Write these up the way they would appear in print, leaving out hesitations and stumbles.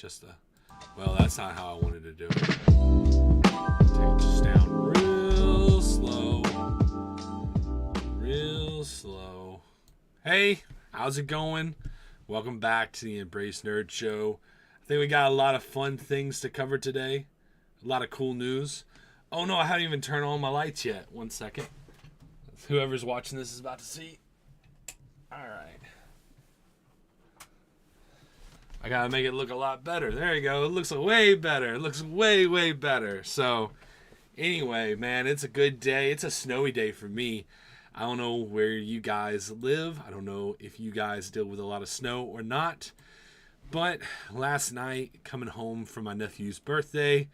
just a... Well, that's not how I wanted to do it. Take it just down real slow. Real slow. Hey, how's it going? Welcome back to the Embrace Nerd Show. I think we got a lot of fun things to cover today. A lot of cool news. Oh no, I haven't even turned on my lights yet. 1 second. Whoever's watching this is about to see. Alright. I gotta make it look a lot better. There you go. It looks way better. It looks way, way better. So, anyway, man, it's a good day. It's a snowy day for me. I don't know where you guys live. I don't know if you guys deal with a lot of snow or not. But last night, coming home from my nephew's birthday,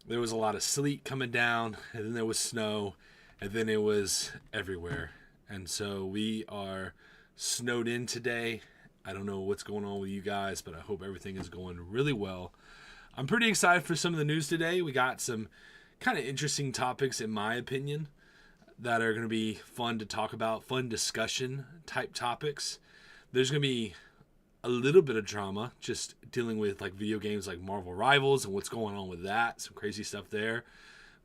there was a lot of sleet coming down, and then there was snow, and then it was everywhere. And so we are snowed in today. I don't know what's going on with you guys, but I hope everything is going really well. I'm pretty excited for some of the news today. We got some kind of interesting topics, in my opinion, that are going to be fun to talk about, fun discussion type topics. There's going to be a little bit of drama, just dealing with like video games like Marvel Rivals and what's going on with that. Some crazy stuff there.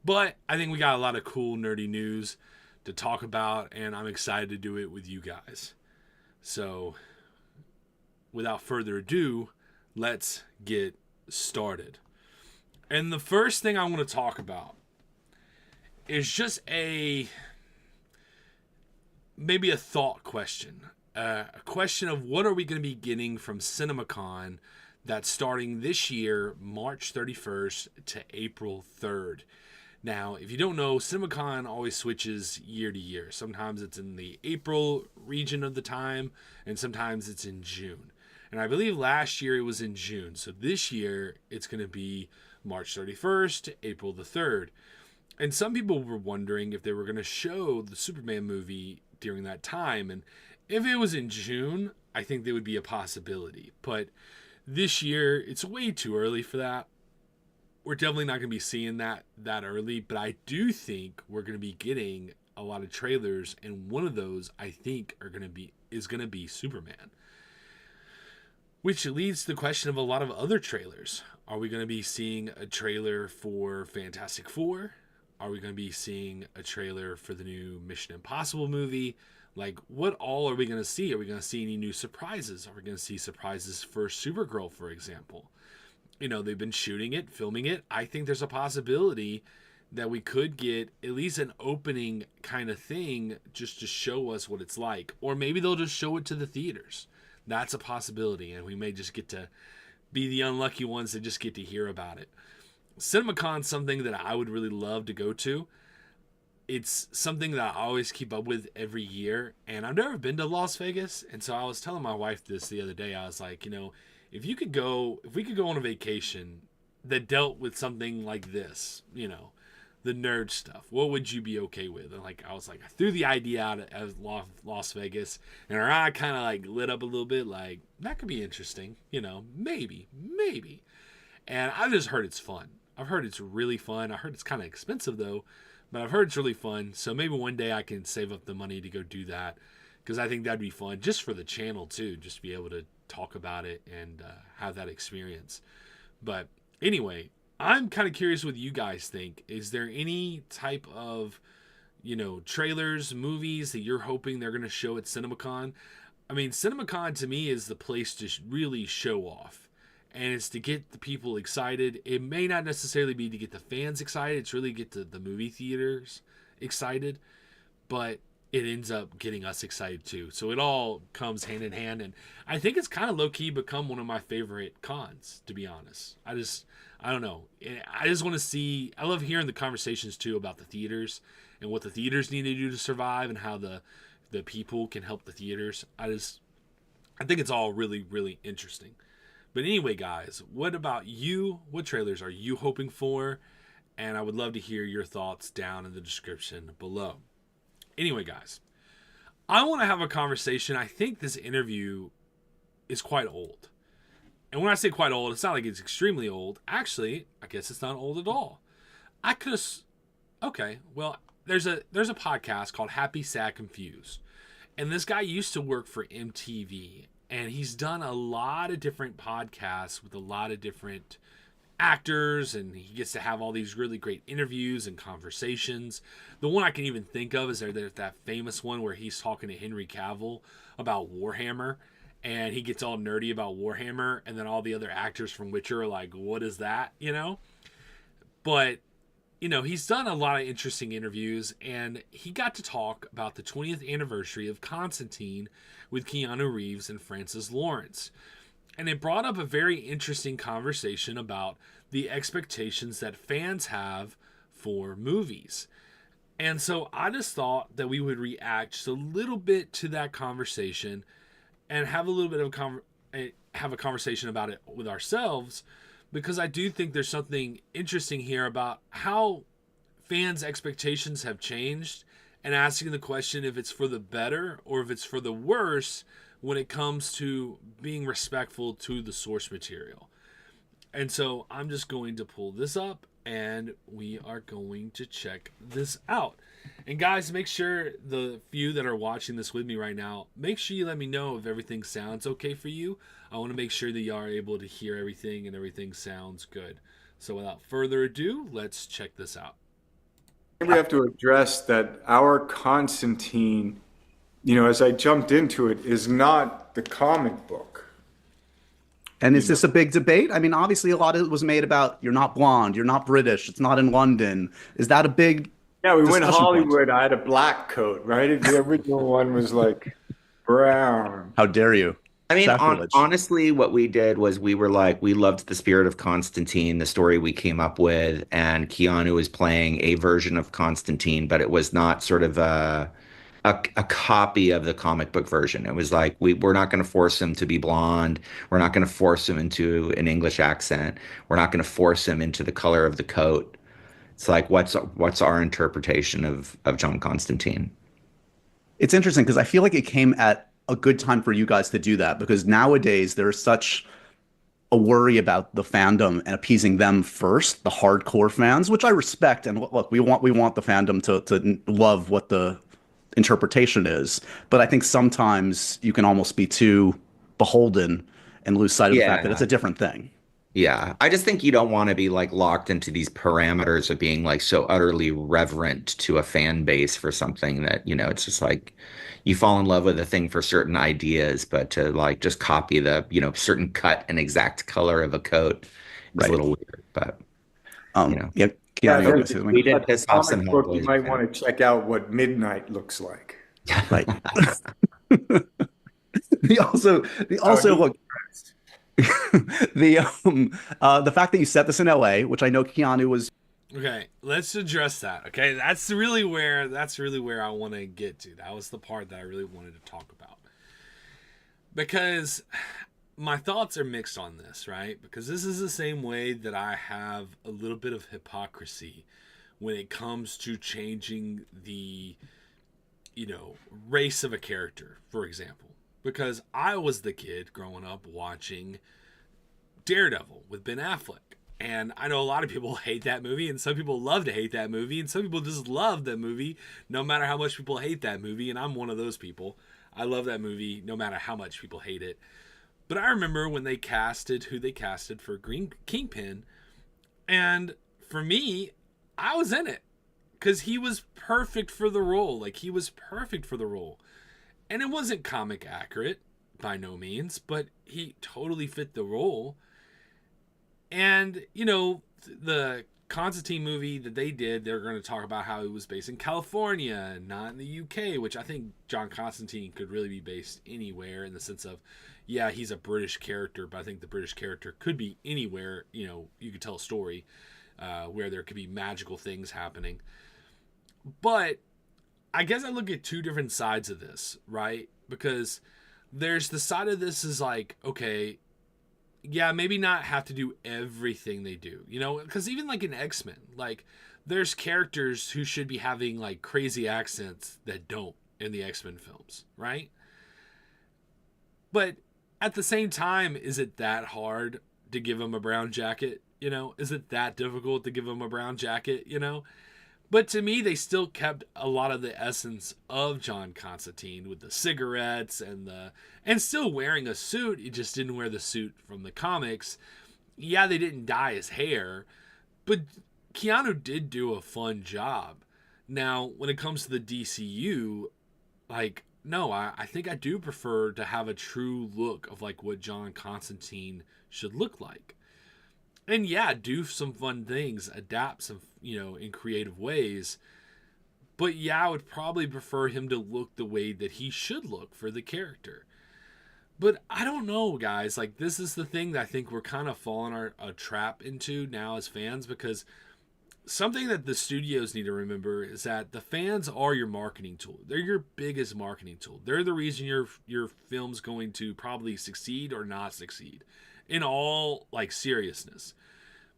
But I think we got a lot of cool, nerdy news to talk about, and I'm excited to do it with you guys. So, without further ado, let's get started. And the first thing I want to talk about is just maybe a thought question. A question of what are we going to be getting from CinemaCon that's starting this year, March 31st to April 3rd. Now, if you don't know, CinemaCon always switches year to year. Sometimes it's in the April region of the time, and sometimes it's in June. And I believe last year it was in June. So this year it's going to be March 31st to April the 3rd. And some people were wondering if they were going to show the Superman movie during that time. And if it was in June, I think there would be a possibility. But this year, it's way too early for that. We're definitely not going to be seeing that early. But I do think we're going to be getting a lot of trailers. And one of those, I think, is going to be Superman. Which leads to the question of a lot of other trailers. Are we going to be seeing a trailer for Fantastic Four? Are we going to be seeing a trailer for the new Mission Impossible movie? Like, what all are we going to see? Are we going to see any new surprises? Are we going to see surprises for Supergirl, for example? You know, they've been shooting it, filming it. I think there's a possibility that we could get at least an opening kind of thing just to show us what it's like. Or maybe they'll just show it to the theaters. That's a possibility, and we may just get to be the unlucky ones that just get to hear about it. CinemaCon's something that I would really love to go to. It's something that I always keep up with every year, and I've never been to Las Vegas, and so I was telling my wife this the other day. I was like, you know, if we could go on a vacation that dealt with something like this, you know, the nerd stuff, what would you be okay with? And I was like, I threw the idea out at Las Vegas, and her eye kind of like lit up a little bit, like, that could be interesting, you know, maybe. And I've just heard it's fun. I've heard it's really fun. I heard it's kind of expensive though, but I've heard it's really fun. So maybe one day I can save up the money to go do that, because I think that'd be fun just for the channel too, just to be able to talk about it and have that experience. But anyway, I'm kind of curious what you guys think. Is there any type of, you know, trailers, movies that you're hoping they're going to show at CinemaCon? I mean, CinemaCon to me is the place to really show off. And it's to get the people excited. It may not necessarily be to get the fans excited. It's really get the movie theaters excited. But it ends up getting us excited too. So it all comes hand in hand. And I think it's kind of low-key become one of my favorite cons, to be honest. I don't know. I just want to see... I love hearing the conversations too about the theaters and what the theaters need to do to survive and how the people can help the theaters. I think it's all really, really interesting. But anyway, guys, what about you? What trailers are you hoping for? And I would love to hear your thoughts down in the description below. Anyway, guys, I want to have a conversation. I think this interview is quite old. And when I say quite old, it's not like it's extremely old. Actually, I guess it's not old at all. I could have... Okay, well, there's a podcast called Happy, Sad, Confused. And this guy used to work for MTV. and he's done a lot of different podcasts with a lot of different actors, and he gets to have all these really great interviews and conversations. The one I can even think of is there's that famous one where he's talking to Henry Cavill about Warhammer, and he gets all nerdy about Warhammer, and then all the other actors from Witcher are like, what is that, But he's done a lot of interesting interviews, and he got to talk about the 20th anniversary of Constantine with Keanu Reeves and Francis Lawrence. And it brought up a very interesting conversation about the expectations that fans have for movies. And so I just thought that we would react just a little bit to that conversation and have a little bit of have a conversation about it with ourselves, because I do think there's something interesting here about how fans' expectations have changed, and asking the question if it's for the better or if it's for the worse when it comes to being respectful to the source material. And so I'm just going to pull this up, and we are going to check this out. And guys, make sure, the few that are watching this with me right now, make sure you let me know if everything sounds okay for you. I want to make sure that you are able to hear everything and everything sounds good. So without further ado, let's check this out. We have to address that our Constantine, as I jumped into it, is not the comic book. And is this a big debate? I mean, obviously a lot of it was made about you're not blonde, you're not British, it's not in London. Is that a big Yeah, we went discussion point? Hollywood. I had a black coat, right? The original one was like brown. How dare you? I mean, Sacrilege. honestly, what we did was we were like, we loved the spirit of Constantine, the story we came up with, and Keanu was playing a version of Constantine, but it was not sort of a copy of the comic book version. It was like, we're not going to force him to be blonde. We're not going to force him into an English accent. We're not going to force him into the color of the coat. It's like, what's our interpretation of John Constantine? It's interesting because I feel like it came at a good time for you guys to do that, because nowadays there's such a worry about the fandom and appeasing them first, the hardcore fans, which I respect. And look, we want the fandom to love what the interpretation is. But I think sometimes you can almost be too beholden and lose sight of the fact that it's Yeah. a different thing. Yeah, I just think you don't want to be like locked into these parameters of being like so utterly reverent to a fan base for something that, it's just like you fall in love with a thing for certain ideas, but to like just copy the, certain cut and exact color of a coat is a Right. little weird, but you know, Yeah, Yeah, Keanu, you then go through we me. did piss off some comic book, you Hellboy might fans. want to check out what midnight looks like. Right. The also He- look, the fact that you set this in LA, which I know Keanu was. Okay, let's address that. Okay, that's really where I want to get to. That was the part that I really wanted to talk about, because my thoughts are mixed on this, right? Because this is the same way that I have a little bit of hypocrisy when it comes to changing the, race of a character, for example. Because I was the kid growing up watching Daredevil with Ben Affleck. And I know a lot of people hate that movie, and some people love to hate that movie, and some people just love that movie no matter how much people hate that movie, and I'm one of those people. I love that movie no matter how much people hate it. But I remember when they casted who they casted for Green Kingpin, and for me, I was in it because he was perfect for the role. Like, he was perfect for the role. And it wasn't comic accurate by no means, but he totally fit the role. And, the Constantine movie that they did, they're going to talk about how it was based in California and not in the UK, which I think John Constantine could really be based anywhere, in the sense of, yeah, he's a British character, but I think the British character could be anywhere. You could tell a story where there could be magical things happening. But I guess I look at two different sides of this, right? Because there's the side of this is like, okay, yeah, maybe not have to do everything they do, because even like in X-Men, like there's characters who should be having like crazy accents that don't in the X-Men films, right? But at the same time, is it that hard to give them a brown jacket? Is it that difficult to give them a brown jacket? But to me, they still kept a lot of the essence of John Constantine with the cigarettes and still wearing a suit. He just didn't wear the suit from the comics. Yeah, they didn't dye his hair, but Keanu did do a fun job. Now, when it comes to the DCU, like, no, I think I do prefer to have a true look of like what John Constantine should look like. And yeah, do some fun things, adapt some, in creative ways. But yeah, I would probably prefer him to look the way that he should look for the character. But I don't know, guys. Like, this is the thing that I think we're kind of falling a trap into now as fans, because something that the studios need to remember is that the fans are your marketing tool. They're your biggest marketing tool. They're the reason your film's going to probably succeed or not succeed, in all like seriousness,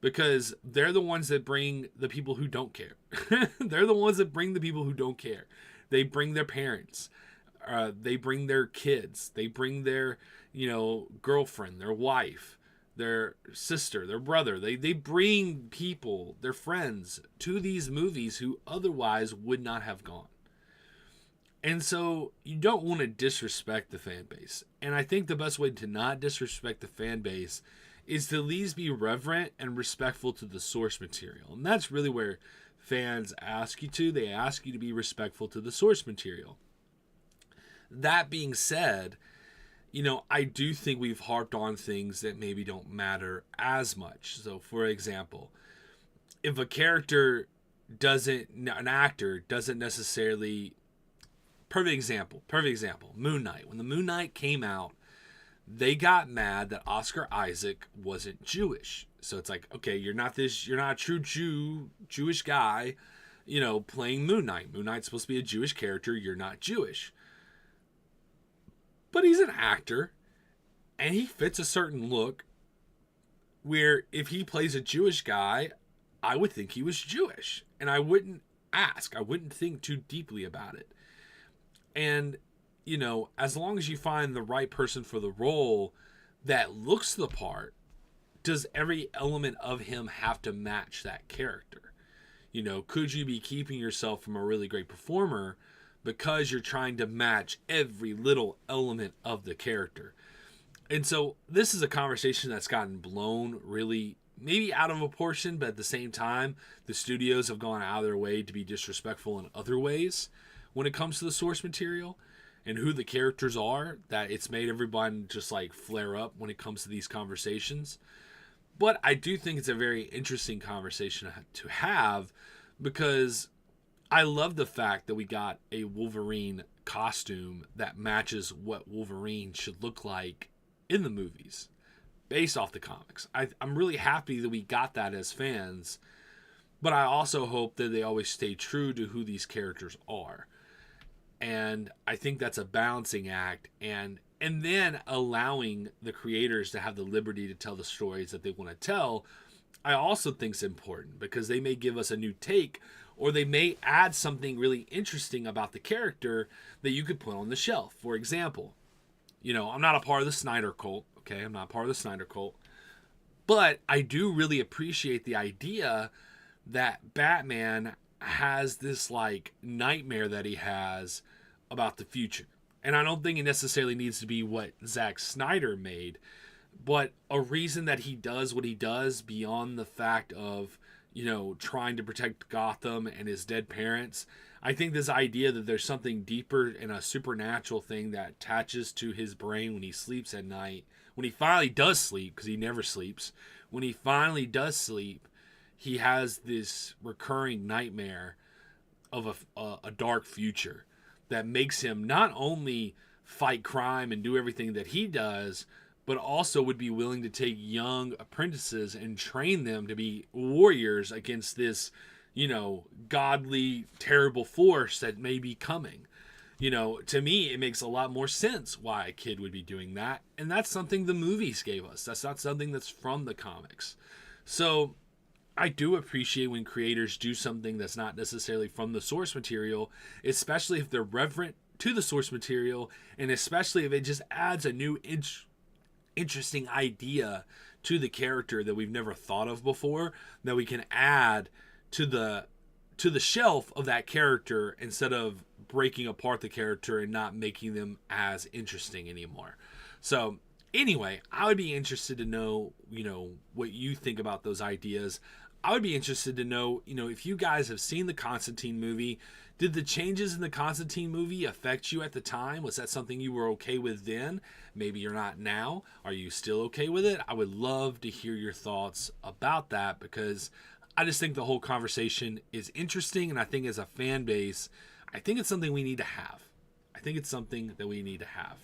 because they're the ones that bring the people who don't care. They're the ones that bring the people who don't care. They bring their parents. They bring their kids. They bring their, girlfriend, their wife, their sister, their brother. They bring people, their friends, to these movies who otherwise would not have gone. And so you don't want to disrespect the fan base. And I think the best way to not disrespect the fan base is to at least be reverent and respectful to the source material. And that's really where fans ask you to. They ask you to be respectful to the source material. That being said, I do think we've harped on things that maybe don't matter as much. So, for example, if an actor doesn't necessarily... Perfect example, Moon Knight. When the Moon Knight came out, they got mad that Oscar Isaac wasn't Jewish. So it's like, okay, you're not a true Jewish guy, playing Moon Knight. Moon Knight's supposed to be a Jewish character. You're not Jewish. But he's an actor, and he fits a certain look where if he plays a Jewish guy, I would think he was Jewish. And I wouldn't ask. I wouldn't think too deeply about it. And, as long as you find the right person for the role that looks the part, does every element of him have to match that character? Could you be keeping yourself from a really great performer because you're trying to match every little element of the character? And so this is a conversation that's gotten blown really maybe out of proportion, but at the same time, the studios have gone out of their way to be disrespectful in other ways when it comes to the source material and who the characters are, that it's made everyone just like flare up when it comes to these conversations. But I do think it's a very interesting conversation to have, because I love the fact that we got a Wolverine costume that matches what Wolverine should look like in the movies based off the comics. I'm really happy that we got that as fans, but I also hope that they always stay true to who these characters are. And I think that's a balancing act, and then allowing the creators to have the liberty to tell the stories that they want to tell, I also think is important, because they may give us a new take, or they may add something really interesting about the character that you could put on the shelf. For example, I'm not a part of the Snyder cult, okay? I'm not part of the Snyder cult. But I do really appreciate the idea that Batman has this like nightmare that he has about the future. And I don't think it necessarily needs to be what Zack Snyder made, but a reason that he does what he does beyond the fact of, trying to protect Gotham and his dead parents. I think this idea that there's something deeper and a supernatural thing that attaches to his brain when he sleeps at night, when he finally does sleep, because he never sleeps, when he finally does sleep, he has this recurring nightmare of a dark future that makes him not only fight crime and do everything that he does, but also would be willing to take young apprentices and train them to be warriors against this, godly, terrible force that may be coming. To me, it makes a lot more sense why a kid would be doing that. And that's something the movies gave us. That's not something that's from the comics. So I do appreciate when creators do something that's not necessarily from the source material, especially if they're reverent to the source material, and especially if it just adds a new interesting idea to the character that we've never thought of before, that we can add to the to the shelf of that character instead of breaking apart the character and not making them as interesting anymore. So anyway, I would be interested to know, what you think about those ideas. I would be interested to know, if you guys have seen the Constantine movie. Did the changes in the Constantine movie affect you at the time? Was that something you were okay with then? Maybe you're not now. Are you still okay with it? I would love to hear your thoughts about that, because I just think the whole conversation is interesting, and I think as a fan base, I think it's something we need to have. I think it's something that we need to have.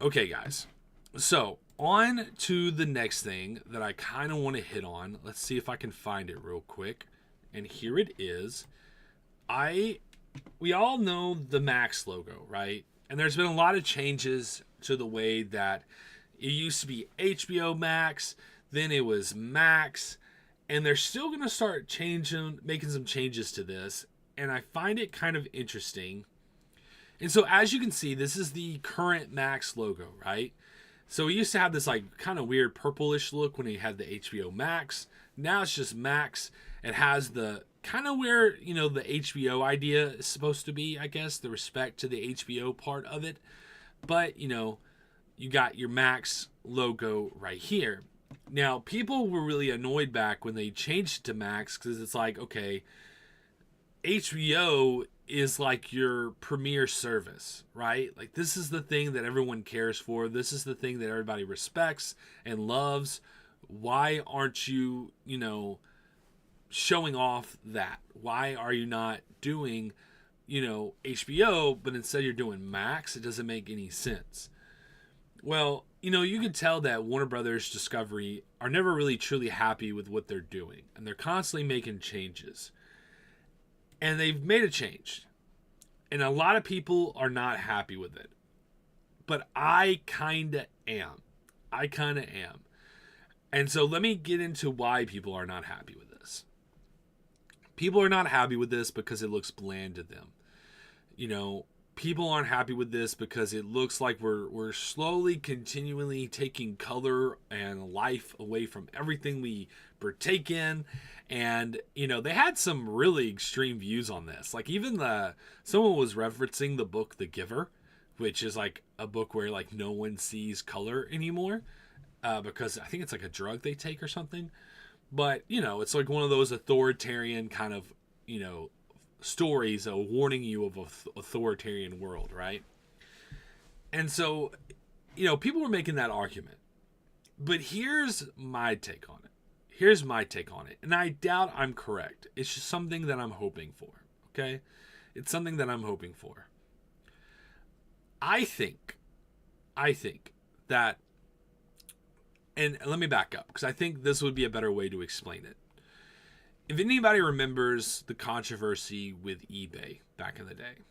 Okay, guys. So, on to the next thing that I kind of want to hit on. Let's see if I can find it real quick. And here it is. We all know the Max logo, right? And there's been a lot of changes to the way that it used to be HBO Max, then it was Max, and they're still going to start making some changes to this, and I find it kind of interesting. And so as you can see, this is the current Max logo, right? So we used to have this like kind of weird purplish look when we had the HBO Max. Now it's just Max. It has the kind of where, the HBO idea is supposed to be, I guess, the respect to the HBO part of it. But, you got your Max logo right here. Now, people were really annoyed back when they changed it to Max, because it's like, okay, HBO is like your premier service, right? Like, this is the thing that everyone cares for. This is the thing that everybody respects and loves. Why aren't you, showing off that? Why are you not doing, HBO, but instead you're doing Max? It doesn't make any sense. Well, you can tell that Warner Brothers Discovery are never really truly happy with what they're doing, and they're constantly making changes. And they've made a change, and a lot of people are not happy with it. But I kind of am. And so let me get into why people are not happy with this. People are not happy with this because it looks bland to them. People aren't happy with this because it looks like we're slowly, continually taking color and life away from everything we partake in. And, they had some really extreme views on this. Like, even someone was referencing the book The Giver, which is like a book where like no one sees color anymore, because I think it's like a drug they take or something. But, it's like one of those authoritarian kind of, stories warning you of an authoritarian world, right? And so, people were making that argument. But here's my take on it. And I doubt I'm correct. It's just something that I'm hoping for, okay? It's something that I'm hoping for. I think that, and let me back up, because I think this would be a better way to explain it. If anybody remembers the controversy with eBay back in the day.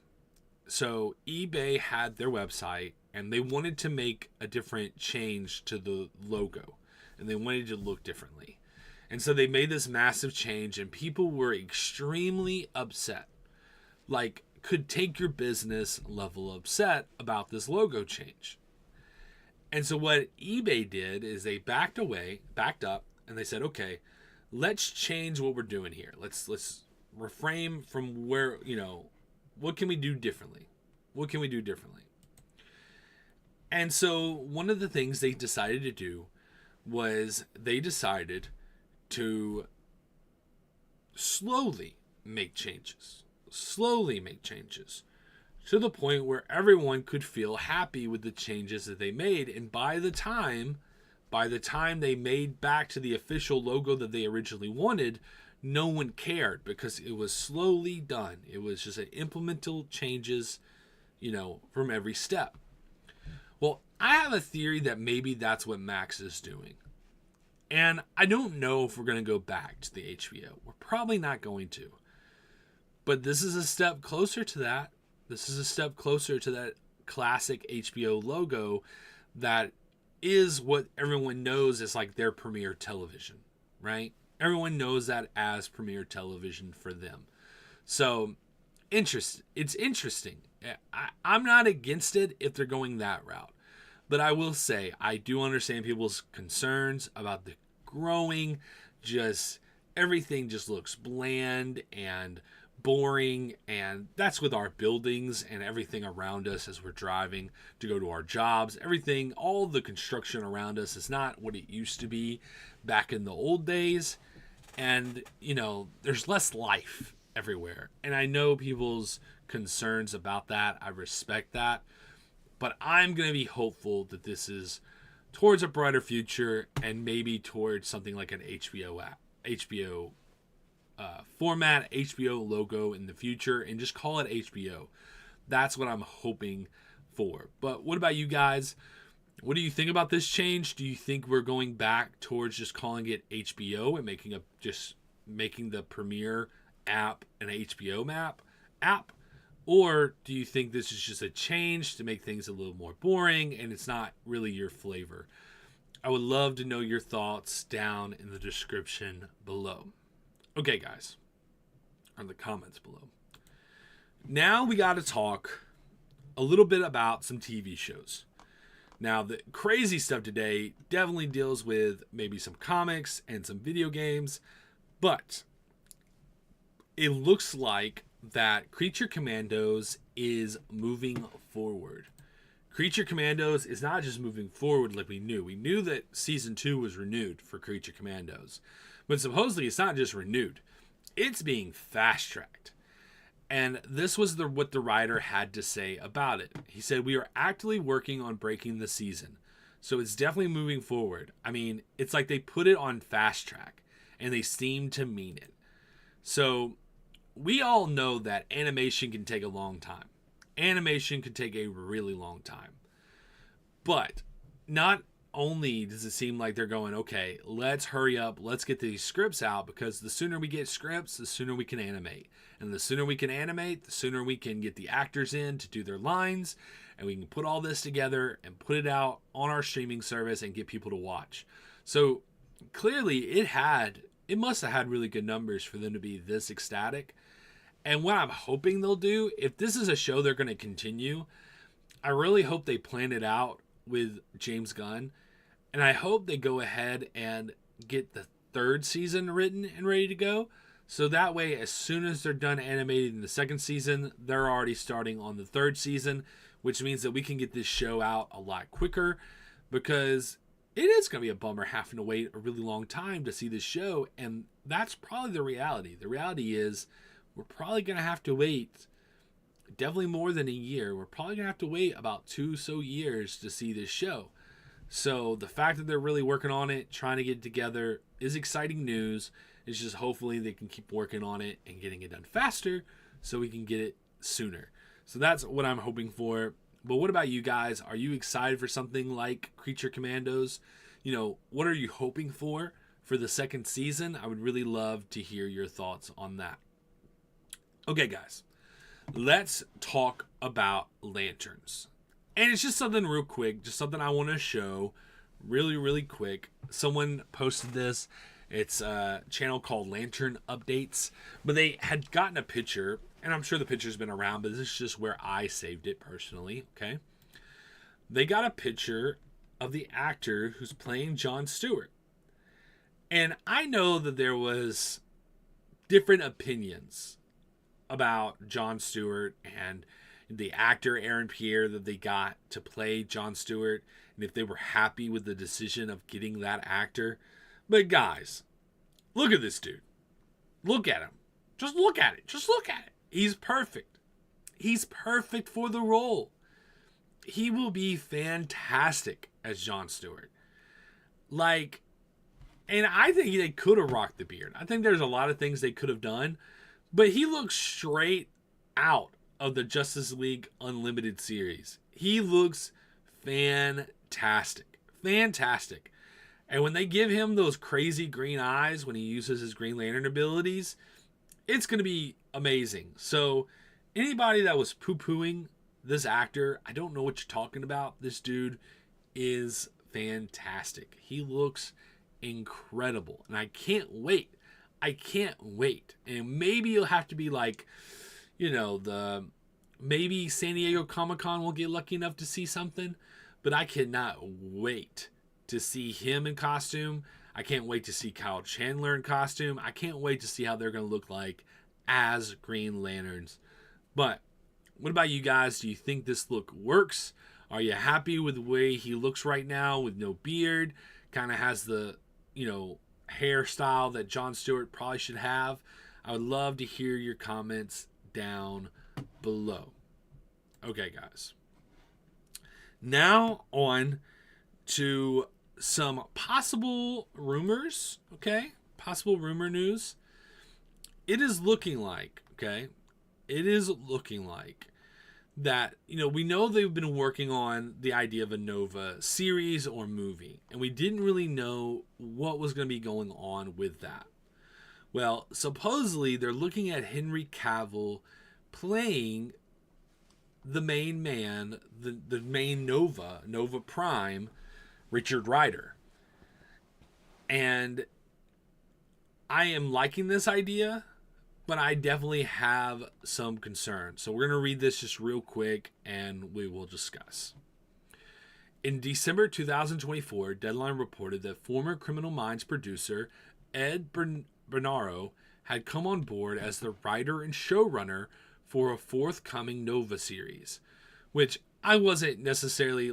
So eBay had their website, and they wanted to make a different change to the logo, and they wanted to look differently. And so they made this massive change, and people were extremely upset. Like, could take your business level upset about this logo change. And so what eBay did is they backed up, and they said, okay, let's change what we're doing here. Let's refrain from where, what can we do differently? And so one of the things they decided to do was they decided to slowly make changes to the point where everyone could feel happy with the changes that they made. And by the time they made back to the official logo that they originally wanted, no one cared, because it was slowly done. It was just an implemental changes, from every step. Well, I have a theory that maybe that's what Max is doing. And I don't know if we're going to go back to the HBO. We're probably not going to. But this is a step closer to that. This is a step closer to that classic HBO logo that is what everyone knows as like their premier television, right? Everyone knows that as premier television for them. So, it's interesting. I'm not against it if they're going that route. But I will say, I do understand people's concerns about the growing, just everything just looks bland and boring, and that's with our buildings and everything around us as we're driving to go to our jobs. Everything, all the construction around us is not what it used to be back in the old days, and there's less life everywhere. And I know people's concerns about that. I respect that, but I'm going to be hopeful that this is towards a brighter future, and maybe towards something like an HBO format, HBO logo in the future, and just call it HBO. That's what I'm hoping for. But what about you guys? What do you think about this change? Do you think we're going back towards just calling it HBO and making the Premiere app an HBO app? Or do you think this is just a change to make things a little more boring and it's not really your flavor? I would love to know your thoughts down in the description below. Okay, guys, or in the comments below. Now we got to talk a little bit about some TV shows. Now, the crazy stuff today definitely deals with maybe some comics and some video games, but it looks like that Creature Commandos is moving forward. Creature Commandos is not just moving forward like we knew. We knew that Season 2 was renewed for Creature Commandos. But supposedly it's not just renewed. It's being fast-tracked. And this was what the writer had to say about it. He said, "We are actively working on breaking the season. So it's definitely moving forward." I mean, it's like they put it on fast track. And they seem to mean it. So we all know that animation can take a long time. Animation can take a really long time. But not only does it seem like they're going, okay, let's hurry up, let's get these scripts out, because the sooner we get scripts, the sooner we can animate. And the sooner we can animate, the sooner we can get the actors in to do their lines, and we can put all this together and put it out on our streaming service and get people to watch. So clearly it must have had really good numbers for them to be this ecstatic. And what I'm hoping they'll do, if this is a show they're going to continue, I really hope they plan it out with James Gunn. And I hope they go ahead and get the third season written and ready to go. So that way, as soon as they're done animating the second season, they're already starting on the third season, which means that we can get this show out a lot quicker, because it is going to be a bummer having to wait a really long time to see this show. And that's probably the reality. The reality is we're probably going to have to wait definitely more than a year. We're probably going to have to wait about 2 years to see this show. So the fact that they're really working on it, trying to get it together, is exciting news. It's just hopefully they can keep working on it and getting it done faster so we can get it sooner. So that's what I'm hoping for. But what about you guys? Are you excited for something like Creature Commandos? What are you hoping for the second season? I would really love to hear your thoughts on that. Okay, guys, let's talk about lanterns. And it's just something real quick, just something I want to show really, really quick. Someone posted this. It's a channel called Lantern Updates, but they had gotten a picture, and I'm sure the picture's been around, but this is just where I saved it personally, okay? They got a picture of the actor who's playing Jon Stewart. And I know that there was different opinions about Jon Stewart and the actor Aaron Pierre that they got to play Jon Stewart, and if they were happy with the decision of getting that actor. But guys, look at this dude. Look at him. Just look at it. Just look at it. He's perfect. He's perfect for the role. He will be fantastic as Jon Stewart. And I think they could have rocked the beard. I think there's a lot of things they could have done, but he looks straight out of the Justice League Unlimited series. He looks fantastic. Fantastic. And when they give him those crazy green eyes when he uses his Green Lantern abilities, it's going to be amazing. So anybody that was poo-pooing this actor, I don't know what you're talking about. This dude is fantastic. He looks incredible. And I can't wait. I can't wait. And maybe it'll have to be like, maybe San Diego Comic-Con will get lucky enough to see something. But I cannot wait to see him in costume. I can't wait to see Kyle Chandler in costume. I can't wait to see how they're going to look like as Green Lanterns. But what about you guys? Do you think this look works? Are you happy with the way he looks right now with no beard? Kind of has the, hairstyle that Jon Stewart probably should have. I would love to hear your comments down below. Okay, guys. Now on to some possible rumors, okay? Possible rumor news. It is looking like that, we know they've been working on the idea of a Nova series or movie, and we didn't really know what was going to be going on with that. Well, supposedly they're looking at Henry Cavill playing the main man, the main Nova Prime, Richard Rider. And I am liking this idea, but I definitely have some concerns. So we're going to read this just real quick and we will discuss. In December 2024, Deadline reported that former Criminal Minds producer Ed Bernaro had come on board as the writer and showrunner for a forthcoming Nova series, which I wasn't necessarily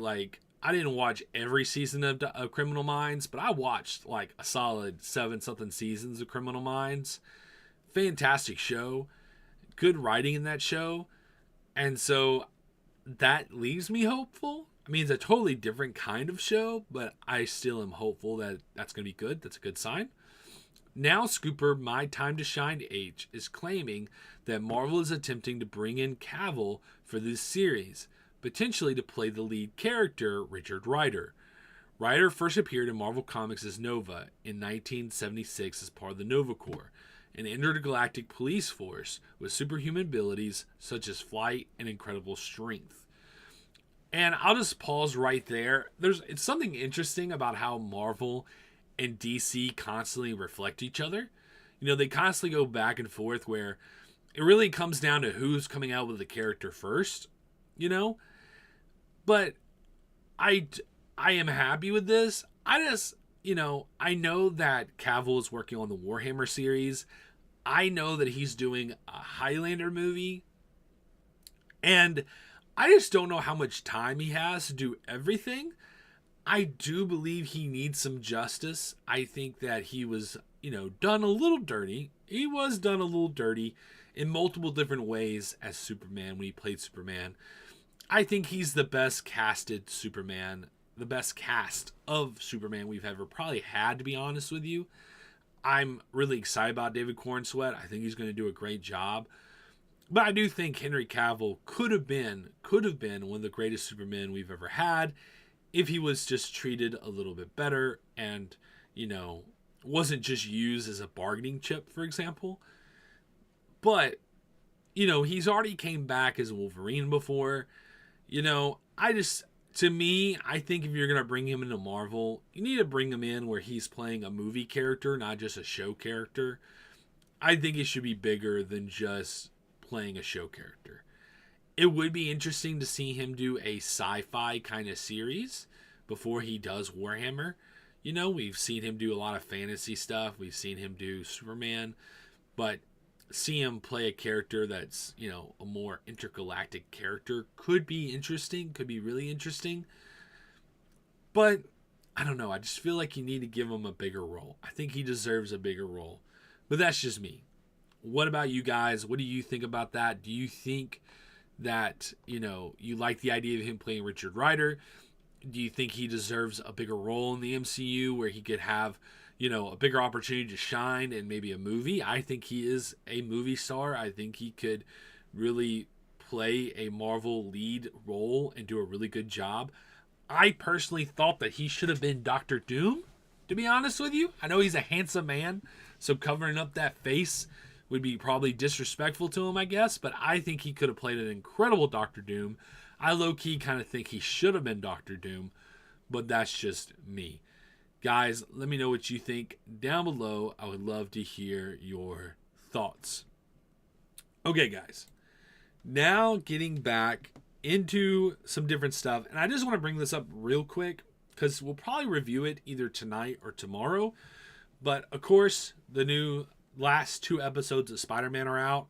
I didn't watch every season of Criminal Minds, but I watched a solid 7-something seasons of Criminal Minds. Fantastic show, good writing in that show, and so that leaves me hopeful. I mean, it's a totally different kind of show, but I still am hopeful that that's going to be good. That's a good sign. Now, Scooper My Time to Shine H is claiming that Marvel is attempting to bring in Cavill for this series, potentially to play the lead character, Richard Rider. Rider first appeared in Marvel Comics as Nova in 1976 as part of the Nova Corps, an intergalactic police force with superhuman abilities such as flight and incredible strength. And I'll just pause right there. It's something interesting about how Marvel and DC constantly reflect each other. They constantly go back and forth where it really comes down to who's coming out with the character first, But I am happy with this. I know that Cavill is working on the Warhammer series. I know that he's doing a Highlander movie. And I just don't know how much time he has to do everything. I do believe he needs some justice. I think that he was, done a little dirty. He was done a little dirty in multiple different ways as Superman when he played Superman. I think he's the best casted Superman, the best cast of Superman we've ever probably had, to be honest with you. I'm really excited about David Cornsweet. I think he's going to do a great job. But I do think Henry Cavill could have been one of the greatest Supermen we've ever had if he was just treated a little bit better and, wasn't just used as a bargaining chip, for example. But, he's already came back as Wolverine before. To me, I think if you're going to bring him into Marvel, you need to bring him in where he's playing a movie character, not just a show character. I think it should be bigger than just playing a show character. It would be interesting to see him do a sci-fi kind of series before he does Warhammer. We've seen him do a lot of fantasy stuff. We've seen him do Superman. But see him play a character that's, a more intergalactic character could be interesting, could be really interesting. But I don't know. I just feel like you need to give him a bigger role. I think he deserves a bigger role. But that's just me. What about you guys? What do you think about that? Do you think that, you like the idea of him playing Richard Rider? Do you think he deserves a bigger role in the MCU where he could have, a bigger opportunity to shine in maybe a movie? I think he is a movie star. I think he could really play a Marvel lead role and do a really good job. I personally thought that he should have been Doctor Doom, to be honest with you. I know he's a handsome man, so covering up that face would be probably disrespectful to him, I guess, but I think he could have played an incredible Doctor Doom. I low-key kind of think he should have been Doctor Doom, but that's just me. Guys, let me know what you think down below. I would love to hear your thoughts. Okay, guys. Now getting back into some different stuff, and I just want to bring this up real quick. because we'll probably review it either tonight or tomorrow. But of course, the new last 2 episodes of Spider-Man are out,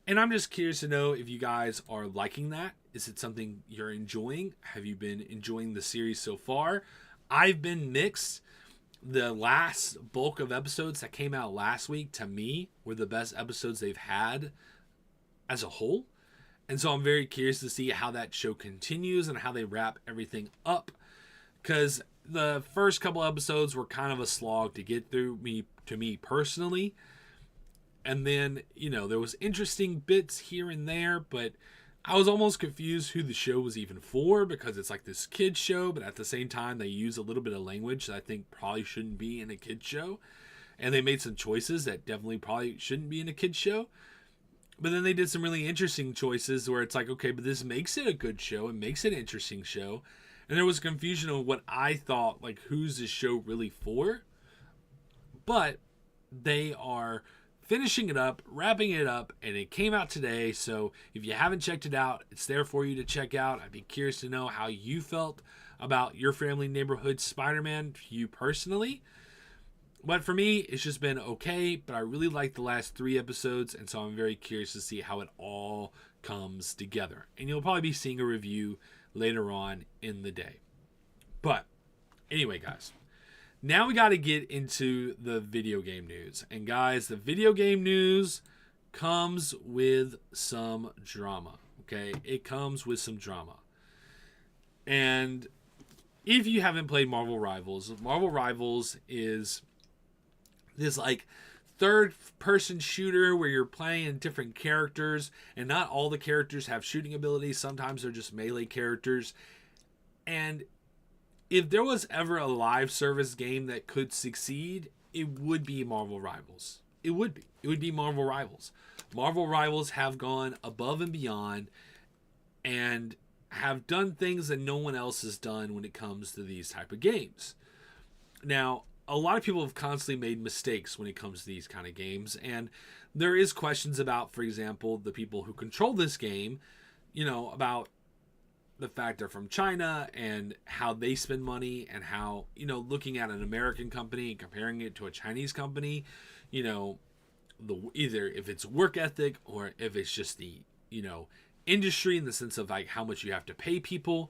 and I'm just curious to know if you guys are liking that. Is it something you're enjoying? Have you been enjoying the series so far? I've been mixed. The last bulk of episodes that came out last week, to me, were the best episodes they've had as a whole. And so I'm very curious to see how that show continues and how they wrap everything up. Because the first couple episodes were kind of a slog to get through to me personally. And then, there was interesting bits here and there, but I was almost confused who the show was even for, because it's like this kid's show, but at the same time, they use a little bit of language that I think probably shouldn't be in a kid's show. And they made some choices that definitely probably shouldn't be in a kid's show. But then they did some really interesting choices where it's like, okay, but this makes it a good show. It makes it an interesting show. And there was confusion of what I thought, like, who's this show really for? But they are finishing it up, wrapping it up, and it came out today. So if you haven't checked it out, it's there for you to check out. I'd be curious to know how you felt about your family neighborhood Spider-Man, you personally. But for me, it's just been okay, but I really like the last 3 episodes, and so I'm very curious to see how it all comes together. And you'll probably be seeing a review later on in the day. But anyway, guys, now we got to get into the video game news. And guys, the video game news comes with some drama, okay? It comes with some drama. And if you haven't played Marvel Rivals is this like third person shooter where you're playing different characters, and not all the characters have shooting abilities. Sometimes they're just melee characters. And if there was ever a live service game that could succeed, it would be Marvel Rivals. It would be Marvel Rivals. Marvel Rivals have gone above and beyond and have done things that no one else has done when it comes to these type of games. Now, a lot of people have constantly made mistakes when it comes to these kind of games, and there is questions about, for example, the people who control this game, about the fact they're from China and how they spend money, and how, looking at an American company and comparing it to a Chinese company, either if it's work ethic or if it's just the, industry in the sense of like how much you have to pay people.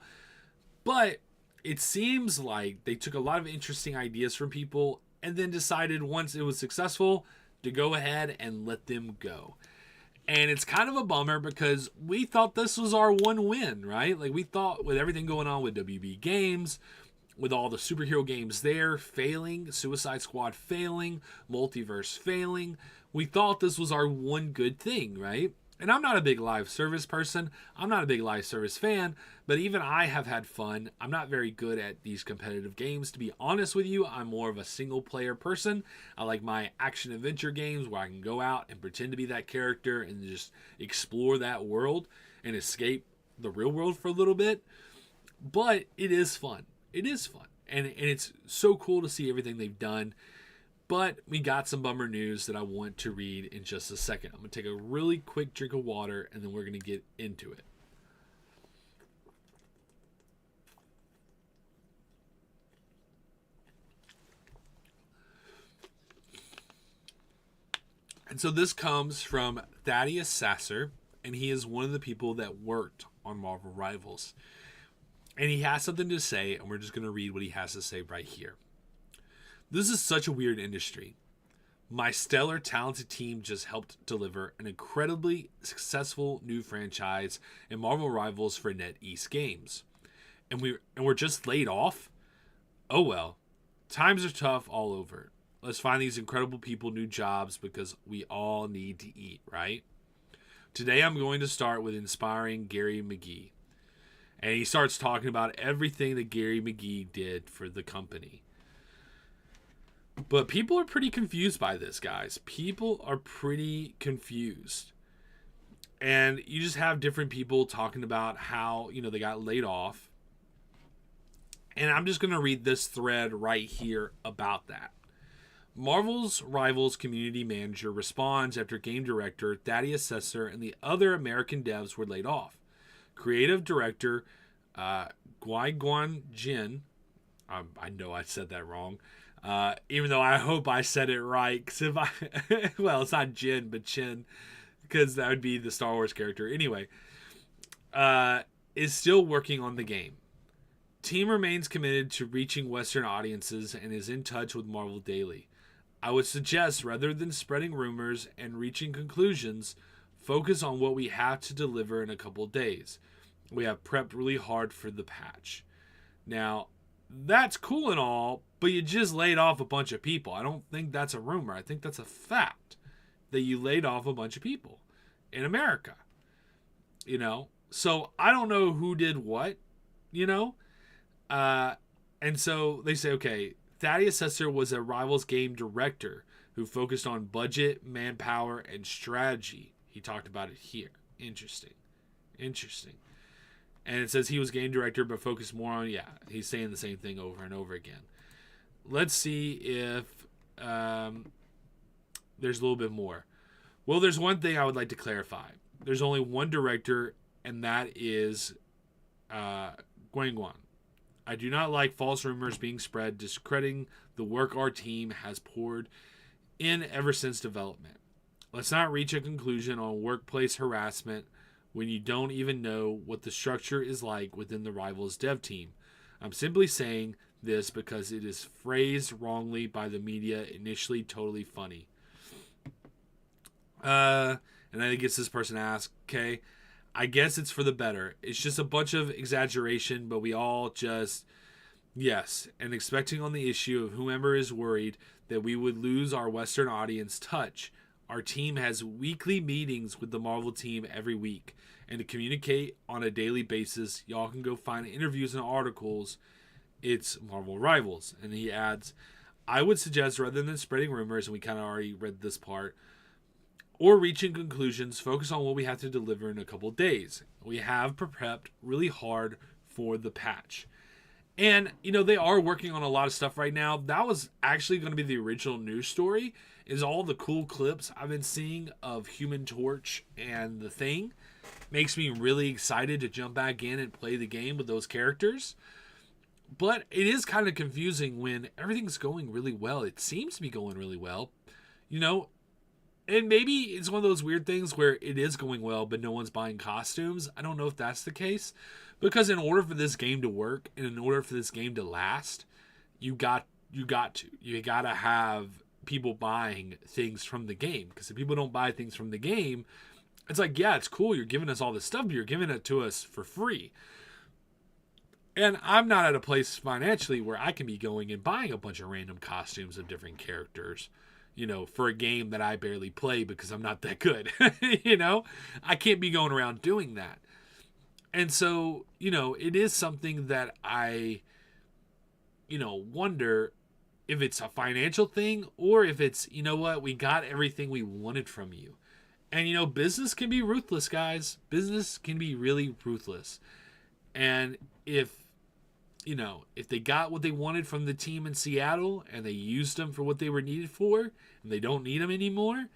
But it seems like they took a lot of interesting ideas from people and then decided once it was successful to go ahead and let them go. And it's kind of a bummer because we thought this was our one win, right? Like we thought with everything going on with WB Games, with all the superhero games there failing, Suicide Squad failing, Multiverse failing, we thought this was our one good thing, right? And I'm not a big live service person. I'm not a big live service fan, but even I have had fun. I'm not very good at these competitive games. To be honest with you, I'm more of a single player person. I like my action adventure games where I can go out and pretend to be that character and just explore that world and escape the real world for a little bit. But it is fun. It is fun. And it's so cool to see everything they've done. But we got some bummer news that I want to read in just a second. I'm going to take a really quick drink of water, and then we're going to get into it. And so this comes from Thaddeus Sasser, and he is one of the people that worked on Marvel Rivals. And he has something to say, and we're just going to read what he has to say right here. This is such a weird industry. My stellar, talented team just helped deliver an incredibly successful new franchise in Marvel Rivals for NetEase Games. And we're just laid off? Oh well. Times are tough all over. Let's find these incredible people new jobs because we all need to eat, right? Today I'm going to start with inspiring Gary McGee. And he starts talking about everything that Gary McGee did for the company. But people are pretty confused by this, guys. People are pretty confused. And you just have different people talking about how, they got laid off. And I'm just going to read this thread right here about that. Marvel's Rivals community manager responds after game director Thaddeus Sasser and the other American devs were laid off. Creative director Guai Guan Jin I know I said that wrong. Even though I hope I said it right. Because if I... well, it's not Jin, but Chin. Because that would be the Star Wars character. Anyway. Is still working on the game. Team remains committed to reaching Western audiences and is in touch with Marvel daily. I would suggest, rather than spreading rumors and reaching conclusions, focus on what we have to deliver in a couple days. We have prepped really hard for the patch. Now, that's cool and all, but you just laid off a bunch of people. I don't think that's a rumor. I think that's a fact that you laid off a bunch of people in America. You know? So I don't know who did what, you know? And so they say, okay, Thaddeus Hester was a Rivals game director who focused on budget, manpower, and strategy. He talked about it here. Interesting. And it says he was game director, but focused more on, yeah, he's saying the same thing over and over again. Let's see if there's a little bit more. Well, there's one thing I would like to clarify. There's only one director, and that is Gwenpool. I do not like false rumors being spread, discrediting the work our team has poured in ever since development. Let's not reach a conclusion on workplace harassment when you don't even know what the structure is like within the Rivals dev team. I'm simply saying this because it is phrased wrongly by the media, initially totally funny. And I guess this person asked, okay, I guess it's for the better. It's just a bunch of exaggeration, but we all just, yes, and expecting on the issue of whomever is worried that we would lose our Western audience touch. Our team has weekly meetings with the Marvel team every week, and to communicate on a daily basis, y'all can go find interviews and articles. It's Marvel Rivals. And he adds, I would suggest rather than spreading rumors, and we kind of already read this part, or reaching conclusions, focus on what we have to deliver in a couple days. We have prepped really hard for the patch. And, you know, they are working on a lot of stuff right now. That was actually going to be the original news story, is all the cool clips I've been seeing of Human Torch and The Thing. Makes me really excited to jump back in and play the game with those characters. But it is kind of confusing when everything's going really well. It seems to be going really well. You know, and maybe it's one of those weird things where it is going well, but no one's buying costumes. I don't know if that's the case. Because in order for this game to work, and in order for this game to last, you got to have people buying things from the game. Because if people don't buy things from the game, it's like, yeah, it's cool, you're giving us all this stuff, but you're giving it to us for free. And I'm not at a place financially where I can be going and buying a bunch of random costumes of different characters, you know, for a game that I barely play because I'm not that good. You know, I can't be going around doing that. And so, you know, it is something that I, you know, wonder if it's a financial thing or if it's, you know what, we got everything we wanted from you. And, you know, business can be ruthless, guys. Business can be really ruthless. And if, you know, if they got what they wanted from the team in Seattle and they used them for what they were needed for and they don't need them anymore,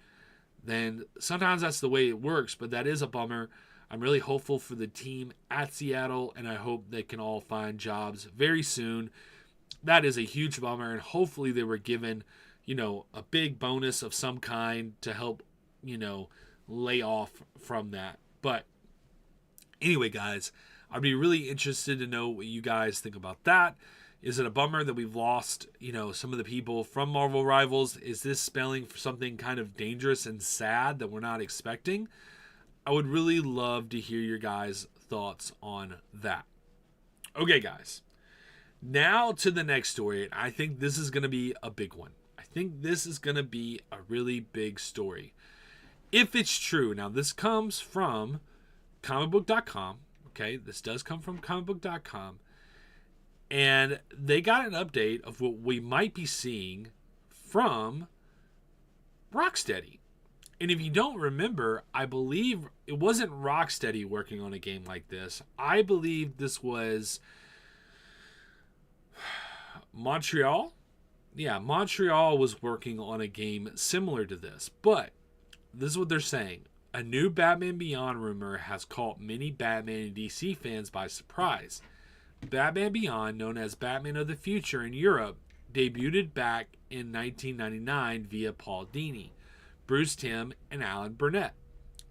then sometimes that's the way it works. But that is a bummer. I'm really hopeful for the team at Seattle, and I hope they can all find jobs very soon. That is a huge bummer, and hopefully they were given, you know, a big bonus of some kind to help, you know, lay off from that. But anyway, guys, I'd be really interested to know what you guys think about that. Is it a bummer that we've lost, you know, some of the people from Marvel Rivals? Is this spelling for something kind of dangerous and sad that we're not expecting? I would really love to hear your guys' thoughts on that. Okay, guys. Now to the next story. I think this is going to be a big one. I think this is going to be a really big story. If it's true. Now, this comes from comicbook.com. Okay, this does come from comicbook.com. And they got an update of what we might be seeing from Rocksteady. And if you don't remember, I believe it wasn't Rocksteady working on a game like this. I believe this was Montreal. Yeah, Montreal was working on a game similar to this. But this is what they're saying. A new Batman Beyond rumor has caught many Batman and DC fans by surprise. Batman Beyond, known as Batman of the Future in Europe, debuted back in 1999 via Paul Dini, Bruce Timm, and Alan Burnett.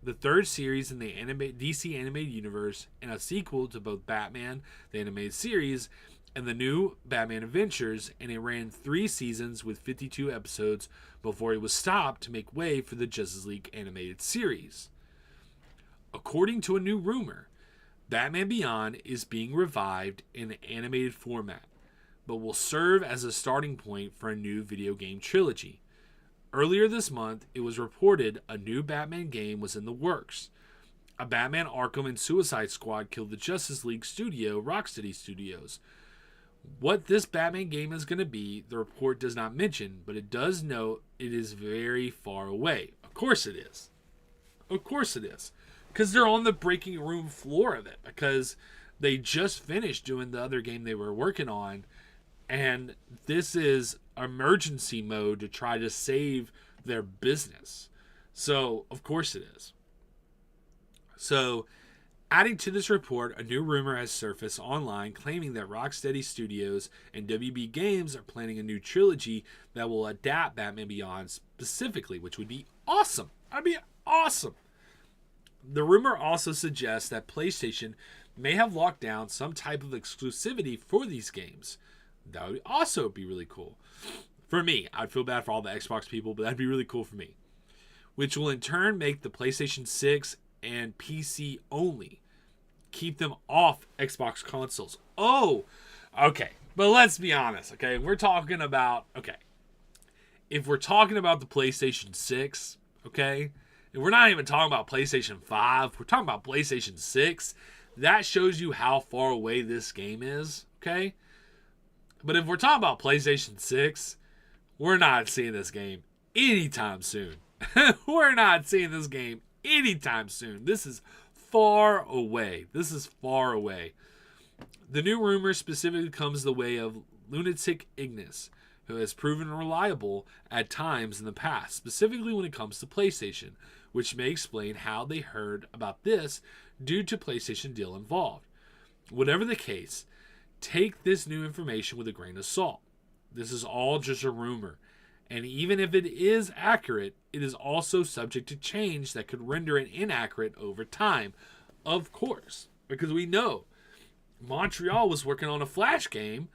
The third series in the DC animated universe, and a sequel to both Batman, the animated series, and the new Batman Adventures, and it ran 3 seasons with 52 episodes before it was stopped to make way for the Justice League animated series. According to a new rumor, Batman Beyond is being revived in an animated format, but will serve as a starting point for a new video game trilogy. Earlier this month, it was reported a new Batman game was in the works. A Batman Arkham and Suicide Squad killed the Justice League studio, Rocksteady Studios. What this Batman game is going to be, the report does not mention, but it does note it is very far away. Of course it is. Of course it is. Because they're on the breaking room floor of it. Because they just finished doing the other game they were working on. And this is emergency mode to try to save their business. So, of course it is. So, adding to this report, a new rumor has surfaced online claiming that Rocksteady Studios and WB Games are planning a new trilogy that will adapt Batman Beyond specifically, which would be awesome. That'd be awesome. The rumor also suggests that PlayStation may have locked down some type of exclusivity for these games. That would also be really cool. For me, I'd feel bad for all the Xbox people, but that'd be really cool for me. Which will in turn make the PlayStation 6 and PC only. Keep them off Xbox consoles. Oh, okay. But let's be honest, okay? If we're talking about the PlayStation 6, okay? And we're not even talking about PlayStation 5. We're talking about PlayStation 6. That shows you how far away this game is, okay? But if we're talking about PlayStation 6, we're not seeing this game anytime soon. We're not seeing this game anytime soon. This is far away. The new rumor specifically comes the way of Lunatic Ignis, who has proven reliable at times in the past, specifically when it comes to PlayStation, which may explain how they heard about this due to PlayStation deal involved. Whatever the case, take this new information with a grain of salt. This is all just a rumor, and even if it is accurate, it is also subject to change that could render it inaccurate over time, of course, because we know Montreal was working on a Flash game,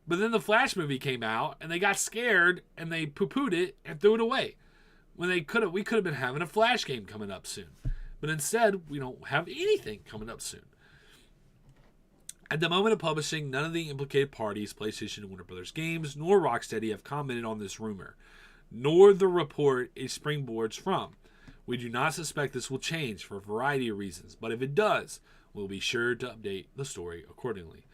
but then the Flash movie came out, and they got scared, and they poo-pooed it and threw it away. When we could have been having a Flash game coming up soon, but instead we don't have anything coming up soon. At the moment of publishing, none of the implicated parties, PlayStation and Warner Brothers Games, nor Rocksteady have commented on this rumor, nor the report it springboards from. We do not suspect this will change for a variety of reasons, but if it does, we'll be sure to update the story accordingly.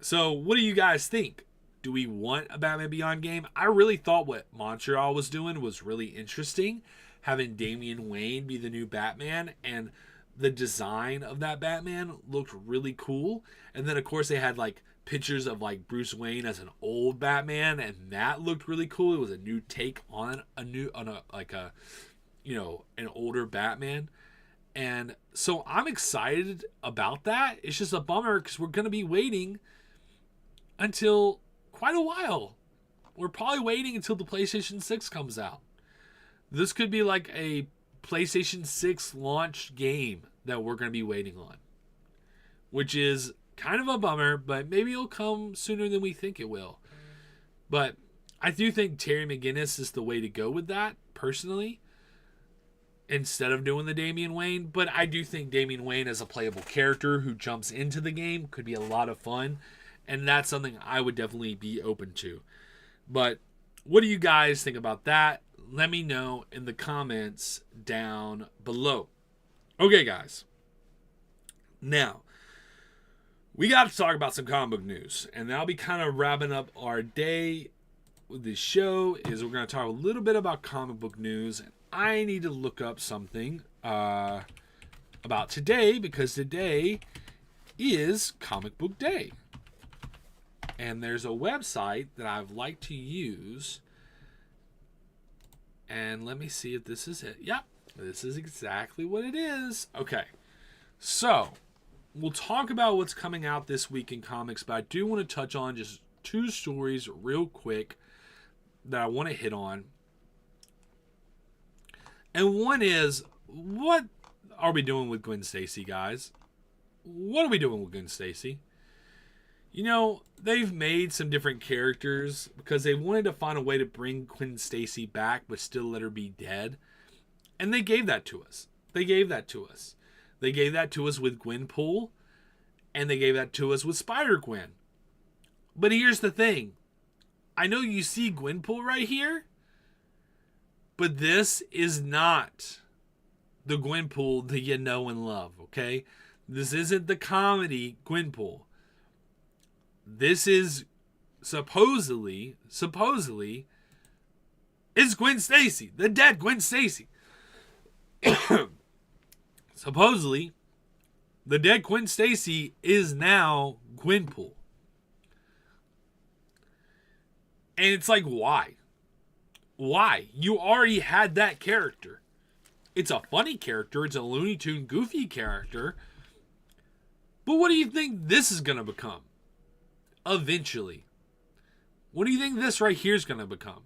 So, what do you guys think? Do we want a Batman Beyond game? I really thought what Montreal was doing was really interesting, having Damian Wayne be the new Batman, and the design of that Batman looked really cool. And then of course they had like pictures of like Bruce Wayne as an old Batman, and that looked really cool. It was a new take on an older Batman. And so I'm excited about that. It's just a bummer because we're going to be waiting until quite a while. We're probably waiting until the PlayStation 6 comes out. This could be like a PlayStation 6 launch game that we're going to be waiting on, which is kind of a bummer, but maybe it'll come sooner than we think it will. But I do think Terry McGinnis is the way to go with that, personally, instead of doing the Damian Wayne. But I do think Damian Wayne as a playable character who jumps into the game could be a lot of fun, and that's something I would definitely be open to. But what do you guys think about that? Let me know in the comments down below. Okay, guys. Now, we got to talk about some comic book news, and that'll be kind of wrapping up our day with this show. Is we're going to talk a little bit about comic book news, and I need to look up something about today, because today is Comic Book Day. And there's a website that I've liked to use. And let me see if this is it. Yep, this is exactly what it is. Okay, so we'll talk about what's coming out this week in comics, but I do want to touch on just 2 stories real quick that I want to hit on. And one is, what are we doing with Gwen Stacy, guys? What are we doing with Gwen Stacy? You know, they've made some different characters because they wanted to find a way to bring Gwen Stacy back but still let her be dead. And they gave that to us. They gave that to us with Gwenpool, and they gave that to us with Spider-Gwen. But here's the thing. I know you see Gwenpool right here, but this is not the Gwenpool that you know and love, okay? This isn't the comedy Gwenpool. This is supposedly, it's Gwen Stacy, the dead Gwen Stacy. Supposedly, the dead Gwen Stacy is now Gwenpool. And it's like, why? Why? You already had that character. It's a funny character. It's a Looney Tune goofy character. But what do you think this is going to become? Eventually. What do you think this right here is going to become?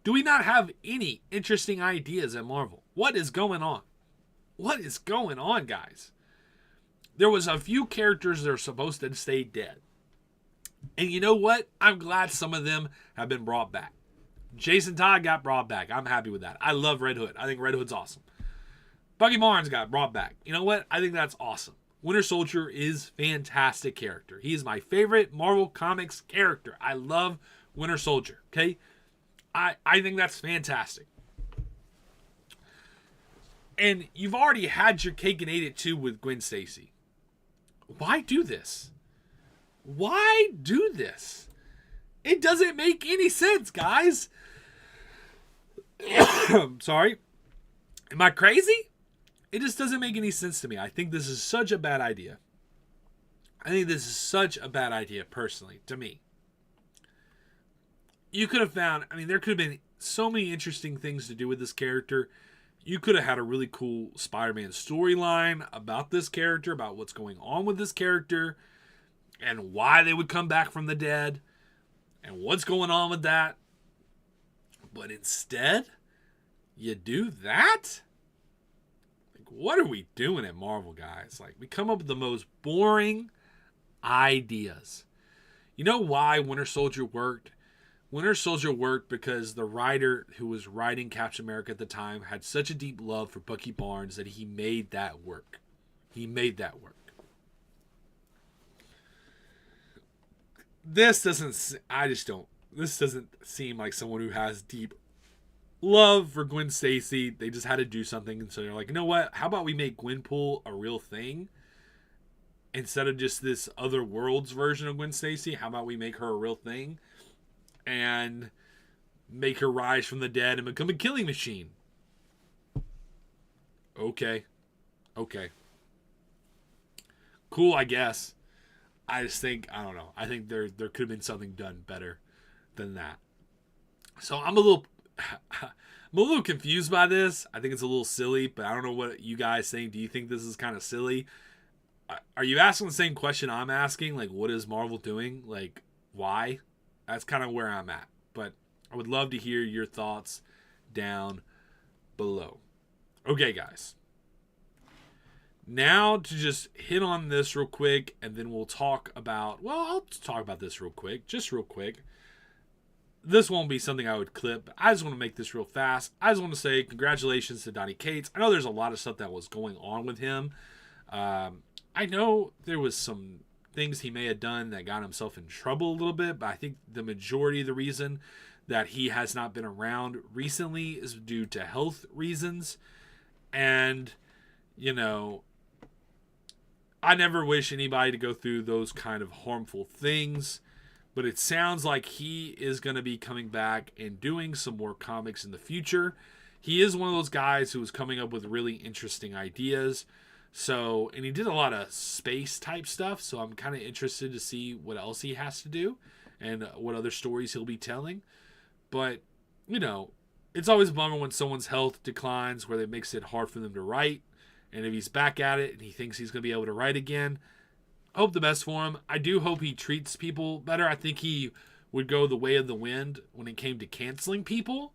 Do we not have any interesting ideas at Marvel? What is going on? What is going on, guys? There was a few characters that are supposed to stay dead. And you know what? I'm glad some of them have been brought back. Jason Todd got brought back. I'm happy with that. I love Red Hood. I think Red Hood's awesome. Bucky Barnes got brought back. You know what? I think that's awesome. Winter Soldier is a fantastic character. He is my favorite Marvel Comics character. I love Winter Soldier. Okay? I think that's fantastic. And you've already had your cake and ate it too with Gwen Stacy. Why do this? Why do this? It doesn't make any sense, guys. Sorry. Am I crazy? It just doesn't make any sense to me. I think this is such a bad idea. Personally, to me. You could have found, there could have been so many interesting things to do with this character. You could have had a really cool Spider-Man storyline about this character, about what's going on with this character, and why they would come back from the dead, and what's going on with that. But instead, you do that? Like, what are we doing at Marvel, guys? Like, we come up with the most boring ideas. You know why Winter Soldier worked? Winter Soldier worked because the writer who was writing Captain America at the time had such a deep love for Bucky Barnes that he made that work. This doesn't seem like someone who has deep love for Gwen Stacy. They just had to do something, and so they're like, you know what? How about we make Gwenpool a real thing? Instead of just this other world's version of Gwen Stacy, how about we make her a real thing? And make her rise from the dead and become a killing machine. Okay. Cool, I guess. I just think, I don't know. I think there could have been something done better than that. So I'm a little confused by this. I think it's a little silly, but I don't know what you guys think. Do you think this is kind of silly? Are you asking the same question I'm asking? Like, what is Marvel doing? Like, why? That's kind of where I'm at. But I would love to hear your thoughts down below. Okay, guys. Now to just hit on this real quick, and then we'll talk about... Well, I'll talk about this real quick. Just real quick. This won't be something I would clip. I just want to make this real fast. I just want to say congratulations to Donny Cates. I know there's a lot of stuff that was going on with him. I know there was some things he may have done that got himself in trouble a little bit, but I think the majority of the reason that he has not been around recently is due to health reasons. And, you know, I never wish anybody to go through those kind of harmful things, but it sounds like he is going to be coming back and doing some more comics in the future. He is one of those guys who is coming up with really interesting ideas. So, and he did a lot of space type stuff, so I'm kind of interested to see what else he has to do and what other stories he'll be telling. But, you know, it's always a bummer when someone's health declines where it makes it hard for them to write And if he's back at it and he thinks he's going to be able to write again, I hope the best for him. I do hope he treats people better. I think he would go the way of the wind when it came to canceling people.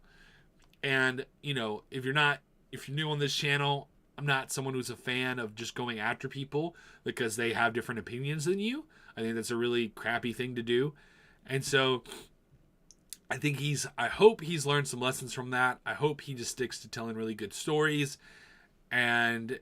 And, if you're new on this channel, I'm not someone who's a fan of just going after people because they have different opinions than you. I think that's a really crappy thing to do. And so I hope he's learned some lessons from that. I hope he just sticks to telling really good stories. And,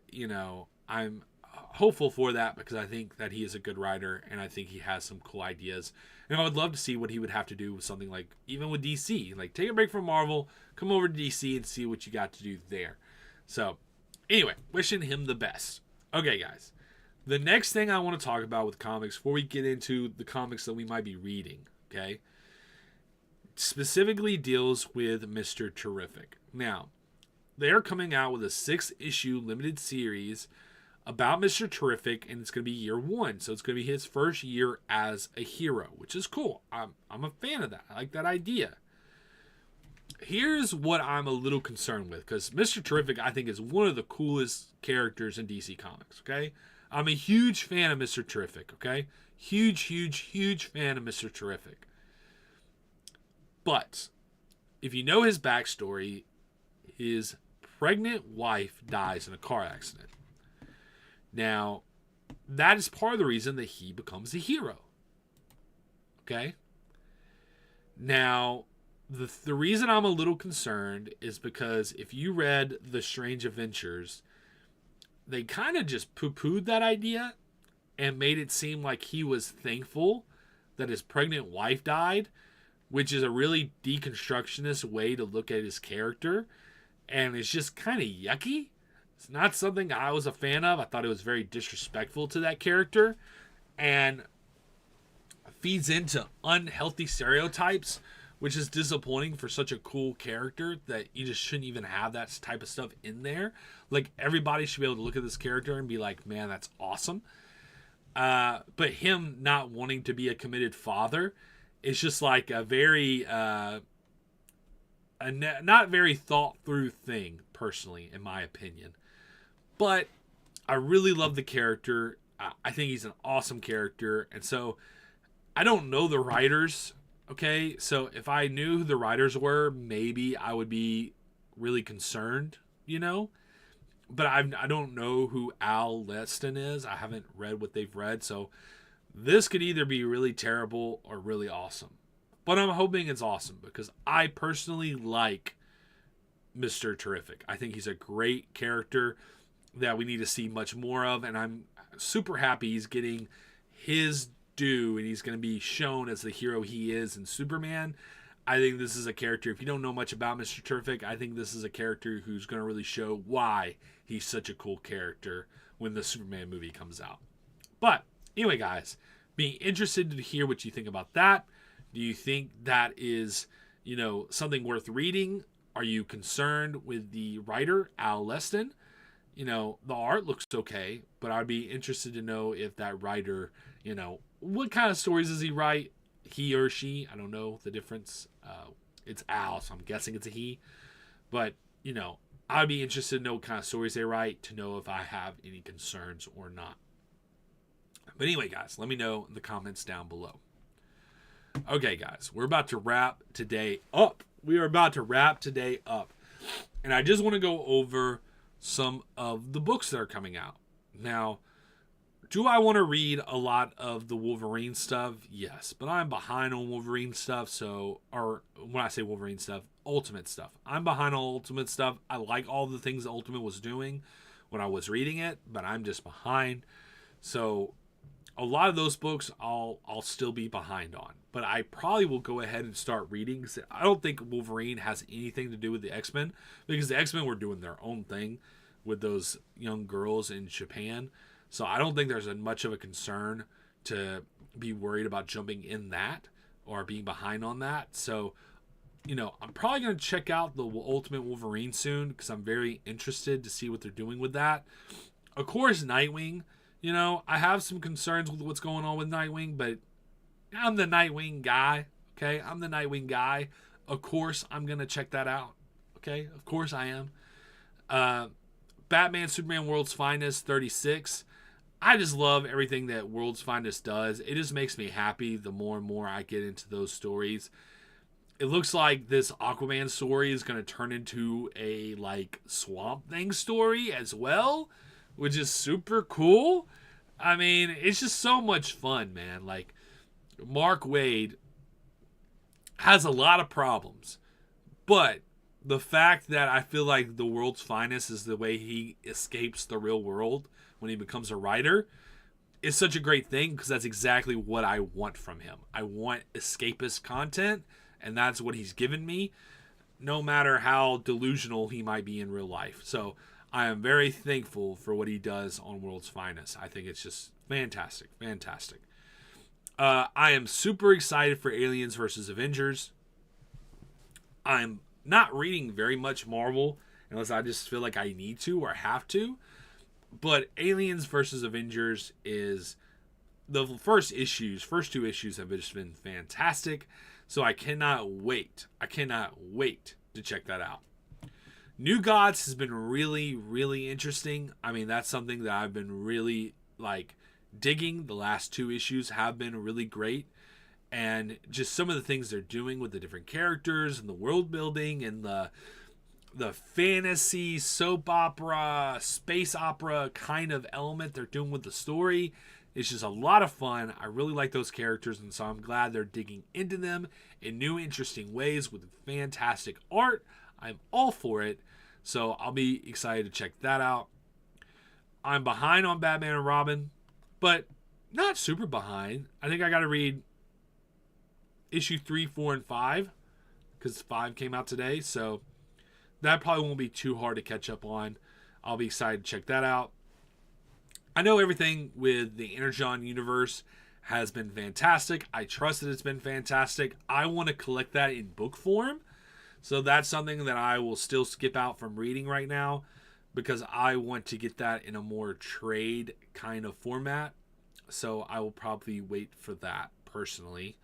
I'm hopeful for that because I think that he is a good writer and I think he has some cool ideas. And I would love to see what he would have to do with something like, even with DC, like take a break from Marvel, come over to DC and see what you got to do there. So anyway, wishing him the best. Okay, guys. The next thing I want to talk about with comics before we get into the comics that we might be reading, okay, specifically deals with Mr. Terrific. Now, they're coming out with a 6-issue limited series about Mr. Terrific, and it's going to be year 1. So it's going to be his first year as a hero, which is cool. I'm a fan of that. I like that idea. Here's what I'm a little concerned with, because Mr. Terrific, I think, is one of the coolest characters in DC Comics, okay? I'm a huge fan of Mr. Terrific, okay? Huge fan of Mr. Terrific. But if you know his backstory, his pregnant wife dies in a car accident. Now, that is part of the reason that he becomes a hero. Okay? Now, the reason I'm a little concerned is because if you read The Strange Adventures, they kind of just poo-pooed that idea and made it seem like he was thankful that his pregnant wife died, which is a really deconstructionist way to look at his character. And it's just kind of yucky. It's not something I was a fan of. I thought it was very disrespectful to that character and feeds into unhealthy stereotypes, which is disappointing for such a cool character that you just shouldn't even have that type of stuff in there. Like, everybody should be able to look at this character and be like, man, that's awesome. But him not wanting to be a committed father is just like a very, not very thought through thing, personally, in my opinion. But I really love the character. I think he's an awesome character. And so I don't know the writers. Okay, so if I knew who the writers were, maybe I would be really concerned, But I don't know who Al Leston is. I haven't read what they've read. So this could either be really terrible or really awesome. But I'm hoping it's awesome because I personally like Mr. Terrific. I think he's a great character that we need to see much more of. And I'm super happy he's getting his due and he's going to be shown as the hero he is in Superman. I think this is a character, if you don't know much about Mr. Terrific, I think this is a character who's going to really show why he's such a cool character when the Superman movie comes out. But anyway, guys, being interested to hear what you think about that. Do you think that is, something worth reading? Are you concerned with the writer, Al Leston? The art looks okay, but I'd be interested to know if that writer, what kind of stories does he write? He or she, I don't know the difference. It's Al, so I'm guessing it's a he. But, I'd be interested to know what kind of stories they write to know if I have any concerns or not. But anyway, guys, let me know in the comments down below. Okay, guys, we're about to wrap today up. We are about to wrap today up. And I just want to go over some of the books that are coming out. Now, do I want to read a lot of the Wolverine stuff? Yes, but I'm behind on Wolverine stuff. Or when I say Wolverine stuff, Ultimate stuff. I'm behind on Ultimate stuff. I like all the things that Ultimate was doing when I was reading it, but I'm just behind. So a lot of those books I'll still be behind on. But I probably will go ahead and start reading, because I don't think Wolverine has anything to do with the X-Men, because the X-Men were doing their own thing with those young girls in Japan. So I don't think there's much of a concern to be worried about jumping in that or being behind on that. So, I'm probably going to check out the Ultimate Wolverine soon, because I'm very interested to see what they're doing with that. Of course, Nightwing, I have some concerns with what's going on with Nightwing, but I'm the Nightwing guy, okay? I'm the Nightwing guy. Of course, I'm going to check that out, okay? Of course I am. Batman Superman World's Finest 36. I just love everything that World's Finest does. It just makes me happy the more and more I get into those stories. It looks like this Aquaman story is going to turn into a like Swamp Thing story as well, which is super cool. I mean, it's just so much fun, man. Like, Mark Waid has a lot of problems, but the fact that I feel like the World's Finest is the way he escapes the real world when he becomes a writer is such a great thing, because that's exactly what I want from him. I want escapist content, and that's what he's given me, no matter how delusional he might be in real life. So I am very thankful for what he does on World's Finest. I think it's just fantastic. Fantastic. I am super excited for Aliens versus Avengers. I'm not reading very much Marvel unless I just feel like I need to or have to. But Aliens versus Avengers is the first two issues have just been fantastic. So I cannot wait. I cannot wait to check that out. New Gods has been really, really interesting. I mean, that's something that I've been really like digging. The last two issues have been really great. And just some of the things they're doing with the different characters and the world building and the fantasy, soap opera, space opera kind of element they're doing with the story. It's just a lot of fun. I really like those characters, and so I'm glad they're digging into them in new, interesting ways with fantastic art. I'm all for it, so I'll be excited to check that out. I'm behind on Batman and Robin, but not super behind. I think I got to read issue 3, 4, and 5, because 5 came out today, so that probably won't be too hard to catch up on. I'll be excited to check that out. I know everything with the Energon universe has been fantastic. I trust that it's been fantastic. I want to collect that in book form. So that's something that I will still skip out from reading right now, because I want to get that in a more trade kind of format. So I will probably wait for that personally.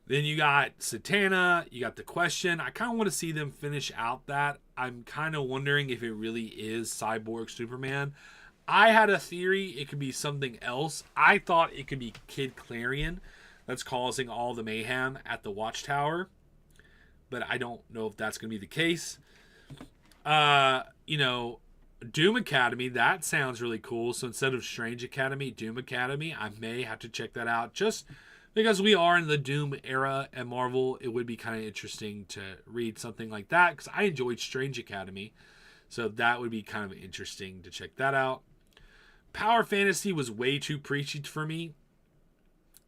Then you got Satana, you got The Question. I kind of want to see them finish out that. I'm kind of wondering if it really is Cyborg Superman. I had a theory it could be something else. I thought it could be Kid Clarion that's causing all the mayhem at the Watchtower, but I don't know if that's going to be the case. Doom Academy, that sounds really cool. So instead of Strange Academy, Doom Academy, I may have to check that out just because we are in the Doom era at Marvel. It would be kind of interesting to read something like that, because I enjoyed Strange Academy. So that would be kind of interesting to check that out. Power Fantasy was way too preachy for me.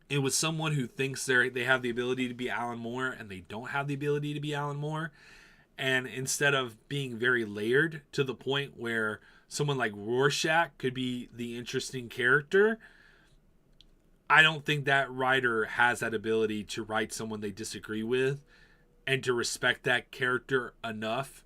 It was someone who thinks they have the ability to be Alan Moore, and they don't have the ability to be Alan Moore. And instead of being very layered to the point where someone like Rorschach could be the interesting character, I don't think that writer has that ability to write someone they disagree with and to respect that character enough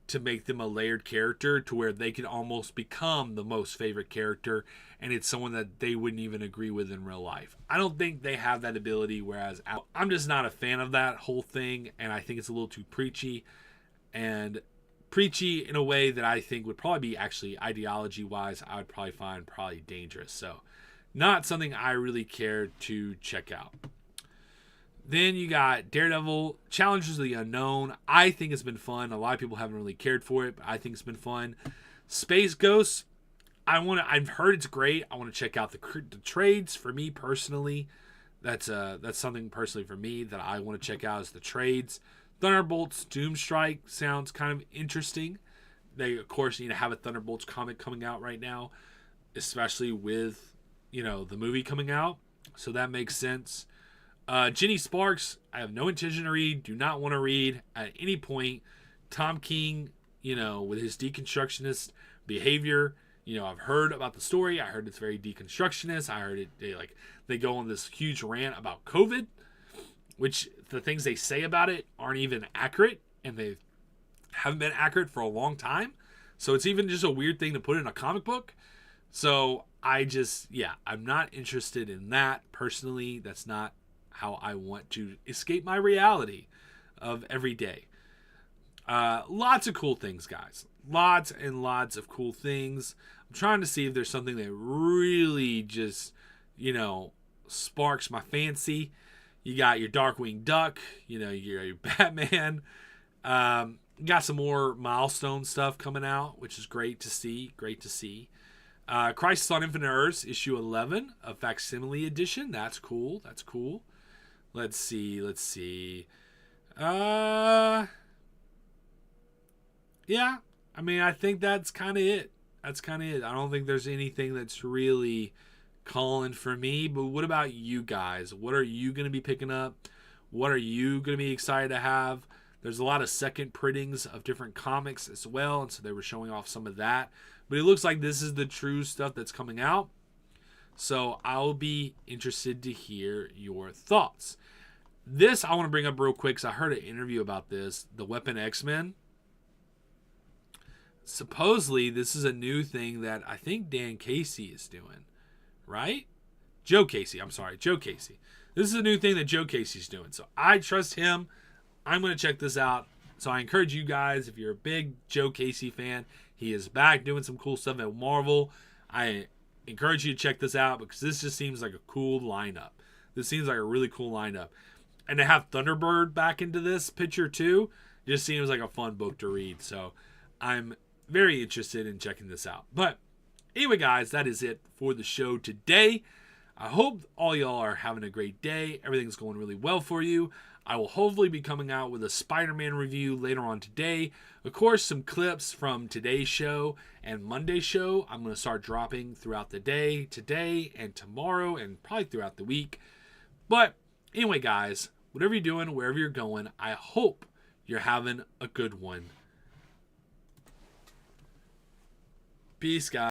to make them a layered character to where they can almost become the most favorite character, and it's someone that they wouldn't even agree with in real life. I don't think they have that ability, whereas I'm just not a fan of that whole thing, and I think it's a little too preachy, and preachy in a way that I think would probably be actually ideology-wise, I would probably find probably dangerous. So not something I really cared to check out. Then you got Daredevil, Challengers of the Unknown. I think it's been fun. A lot of people haven't really cared for it, but I think it's been fun. Space Ghosts, I've heard it's great. I want to check out the trades. For me personally, that's something personally for me that I want to check out is the trades. Thunderbolts Doomstrike sounds kind of interesting. They of course need to have a Thunderbolts comic coming out right now, especially with the movie coming out. So that makes sense. Ginny Sparks, I have no intention to read, do not want to read at any point. Tom King, with his deconstructionist behavior, I've heard about the story. I heard it's very deconstructionist. I heard they go on this huge rant about COVID, which the things they say about it aren't even accurate, and they haven't been accurate for a long time. So it's even just a weird thing to put in a comic book. So I'm not interested in that personally. That's not how I want to escape my reality of every day. Lots of cool things, guys. lots and lots of cool things. I'm trying to see if there's something that really just, sparks my fancy. You got your Darkwing Duck, your Batman. Got some more milestone stuff coming out, which is great to see. Crisis on Infinite Earths, issue 11, a facsimile edition. That's cool. Let's see. Yeah, I mean, I think that's kind of it. I don't think there's anything that's really calling for me. But what about you guys? What are you going to be picking up? What are you going to be excited to have? There's a lot of second printings of different comics as well, and so they were showing off some of that. But it looks like this is the true stuff that's coming out. So I'll be interested to hear your thoughts. This I want to bring up real quick because I heard an interview about this, the Weapon X-Men. Supposedly, this is a new thing that I think Dan Casey is doing, right? Joe Casey. This is a new thing that Joe Casey's doing. So I trust him. I'm going to check this out. So I encourage you guys, if you're a big Joe Casey fan, he is back doing some cool stuff at Marvel. I encourage you to check this out because this just seems like a cool lineup. This seems like a really cool lineup. And to have Thunderbird back into this picture too, just seems like a fun book to read. So I'm very interested in checking this out. But anyway, guys, that is it for the show today. I hope all y'all are having a great day. Everything's going really well for you. I will hopefully be coming out with a Spider-Man review later on today. Of course, some clips from today's show and Monday's show I'm going to start dropping throughout the day, today and tomorrow, and probably throughout the week. But anyway, guys, whatever you're doing, wherever you're going, I hope you're having a good one. Peace, guys.